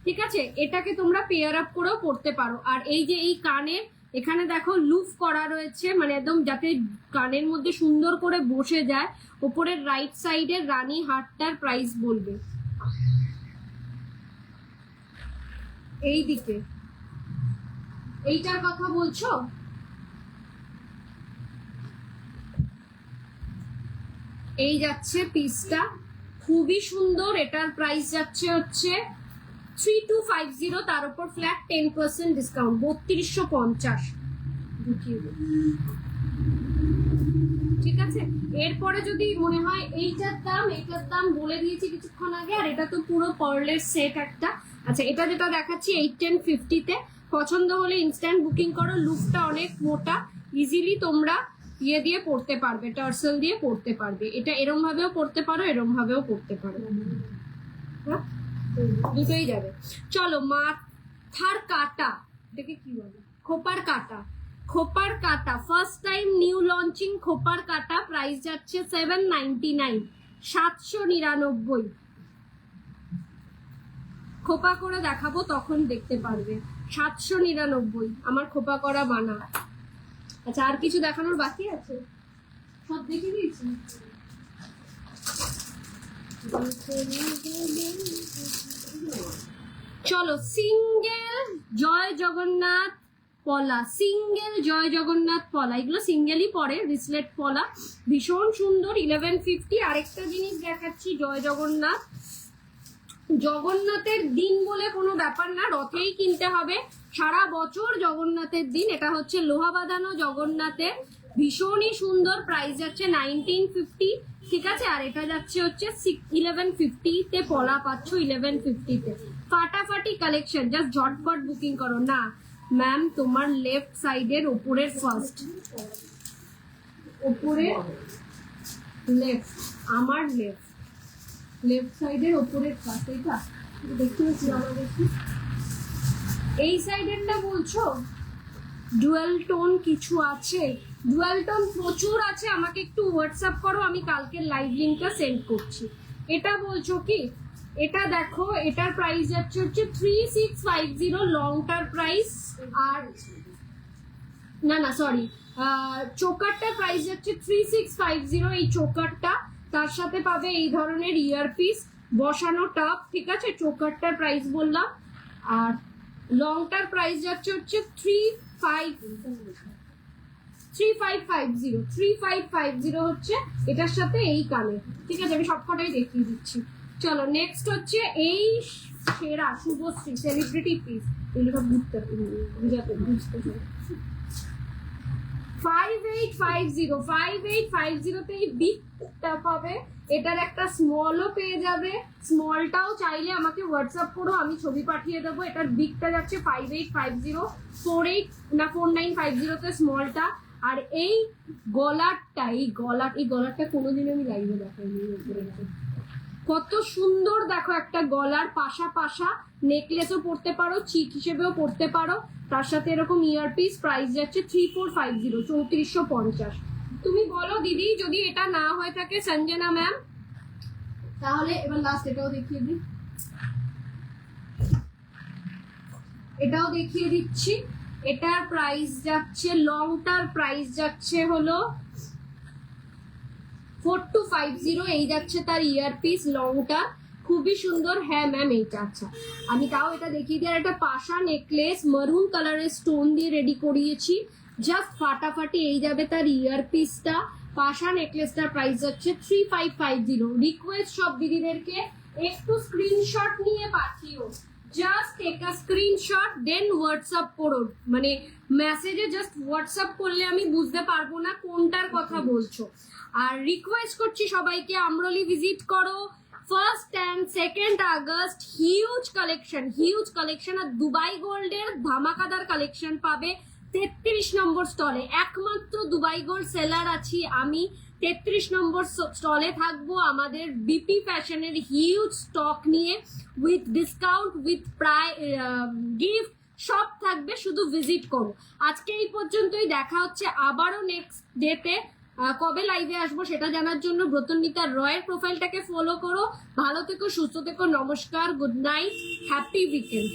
[SPEAKER 1] ঠিক আছে, এটাকে তোমরা পেয়ার আপ করেও পড়তে পারো। আর এই যে এই কানে এখানে দেখো লুফ করা রয়েছে, মানে একদম যাতে কানের মধ্যে সুন্দর করে বসে যায়। ওপরের রাইট সাইডের রানী হারটার প্রাইস বলবে। এই দিকে এইটার কথা বলছো? এই যাচ্ছে পিসটা, খুবই সুন্দর। এটার প্রাইস যাচ্ছে হচ্ছে 3250, তার উপর ফ্ল্যাট 10% ডিসকাউন্ট 3250। ঠিক আছে, এরপরে যদি মনে হয় এইটার দাম বলে দিয়েছি কিছুক্ষণ আগে। আর এটা তো পুরো পার্লের সেট একটা। আচ্ছা, এটা যেটা দেখাচ্ছি 81050-তে। পছন্দ হলে ইনস্ট্যান্ট বুকিং করো। লুকটা অনেক মোটা, ইজিলি তোমরা ইয়ে দিয়ে পড়তে পারবে, টার্সেল দিয়ে পড়তে পারবে। এটা এরম ভাবেও পড়তে পারো, এরম ভাবেও পড়তে পারো, হ্যাঁ দুটোই যাবে। চলো, মাথার কাটা, এটাকে কি বলে, খোপার কাটা। খোপার কাটা ফার্স্ট টাইম নিউ লঞ্চিং খোপার কাটা, প্রাইস যাচ্ছে 799, 799। খোপা করে দেখাবো তখন দেখতে পারবে। 799 আমার খোপা করা বানা। আচ্ছা, আর কিছু দেখানোর বাকি আছে? সব দেখে দিয়েছি। চলো, সিঙ্গেল জয় জগন্নাথ পলা, সিঙ্গেল জয় জগন্নাথ পলা, এগুলো সিঙ্গেলই পরে, রিসলেট পলা, ভীষণ সুন্দর, 1150। আরেকটা জিনিস দেখাচ্ছি, জয় জগন্নাথ। জগন্নাথের দিন বলে কোনো ব্যাপার না, রথেই কিনতে হবে, সারা বছর জগন্নাথের দিন। এটা হচ্ছে লোহা বাঁধানো জগন্নাথের, ভীষণই সুন্দর। প্রাইস যাচ্ছে 1950। ঠিক আছে, আর এটা যাচ্ছে হচ্ছে 1150-তে পলা পাচ্ছ, 1150-তে। ফাটাফাটি কালেকশন, জাস্ট ঝটপট বুকিং করো। না ম্যাম, তোমার লেফট সাইডের ওপরের ফার্স্ট, ওপরে লেফট, আমার লেফট সাইডের ওপরের ফার্স্ট, এটা দেখতে পাচ্ছি আমার দেখি। এই সাইডেরটা বলছো? ডুয়াল টোন কিছু আছে? ডুয়াল টোন প্রচুর আছে, আমাকে একটু হোয়াটসঅ্যাপ করো, আমি কালকে লাইভ লিঙ্কটা সেন্ড করছি। এটা বলছো কি? এটা দেখো, এটার প্রাইস যাচ্ছে হচ্ছে 3650 লংটার প্রাইস। আর না সরি, চোকারটার প্রাইস যাচ্ছে 3650, এই চোকারটা। তার সাথে পাবে এই ধরনের ইয়ারপিস বসানো টাপ। ঠিক আছে, চোকারটার প্রাইস বললাম। আর লংটার প্রাইস যাচ্ছে হচ্ছে 3550 হচ্ছে এটার সাথে এই কানে। ঠিক আছে, আমি সবকটাই দেখিয়ে দিচ্ছি। চলো, নেক্সট হচ্ছে এই সেরা শুভশ্রী সেলিব্রিটি পিস, এগুলো বুঝতে 5850 এই বিগটা পাবে। এটার একটা স্মলও পেয়ে যাবে, স্মলটাও চাইলে আমাকে হোয়াটসঅ্যাপ করো, আমি ছবি পাঠিয়ে দেবো। এটার বিগটা যাচ্ছে 5850, 48 না 4950-তে স্মলটা। আর এই গলারটা কোনোদিনও আমি লাইভে দেখাইনি। কত সুন্দর দেখো, একটা গলার পাশা নেকলেসও পরতে পারো, চিক হিসেবেও পরতে পারো, তার সাথে এরকম ইয়ারপিস। প্রাইস যাচ্ছে 3450, 3450। তুমি বলো দিদি, যদি এটা না হয়ে থাকে সঞ্জনা ম্যাম, তাহলে এবার লাস্ট এটাও দেখিয়ে দিই, এটাও দেখিয়ে দিচ্ছি। এটার প্রাইস যাচ্ছে, লংটার প্রাইস যাচ্ছে হলো 4250। এই যাচ্ছে তার ইয়ারপিস, লংটা খুবই সুন্দর। হ্যাঁ ম্যাম এইটা, আচ্ছা আমি তাও এটা দেখিয়ে দিই। আর একটা পাশা নেকলেস মারুন কালারের স্টোন দিয়ে রেডি করিয়েছি, জাস্ট ফাটাফাটি। এই যাবে তার ইয়ারপিসটা। পাশা নেকলেসটার প্রাইস যাচ্ছে 3550। রিকোয়েস্ট সব দিদিদেরকে একটু স্ক্রিনশট নিয়ে পাঠিও, just take a screenshot then WhatsApp করো। মানে মেসেজে জাস্ট হোয়াটসঅ্যাপ করলে আমি বুঝতে পারবো না কোনটার কথা বলছো। আর রিকোয়েস্ট করছি সবাইকে, আমরোলি ভিজিট করো 1st and 2nd August. Huge collection আর দুবাই গোল্ডের ধামাকাদার কালেকশন পাবে 33 নম্বর স্টলে। একমাত্র দুবাই গোল্ড সেলার আছি আমি, 33 নম্বর স্টলে থাকবো আমাদের বিপি ফ্যাশনের হিউজ স্টক নিয়ে, উইথ ডিসকাউন্ট, উইথ গিফট সব থাকবে, শুধু ভিজিট করো। আজকে এই পর্যন্তই, দেখা হচ্ছে আবারও নেক্সট ডেতে। কবে লাইভে আসবো সেটা জানার জন্য ব্রতন্বিতা রয়ের প্রোফাইলটাকে ফলো করো। ভালো থেকো, সুস্থ থেকো, নমস্কার, গুড নাইট, হ্যাপি উইকেন্ড।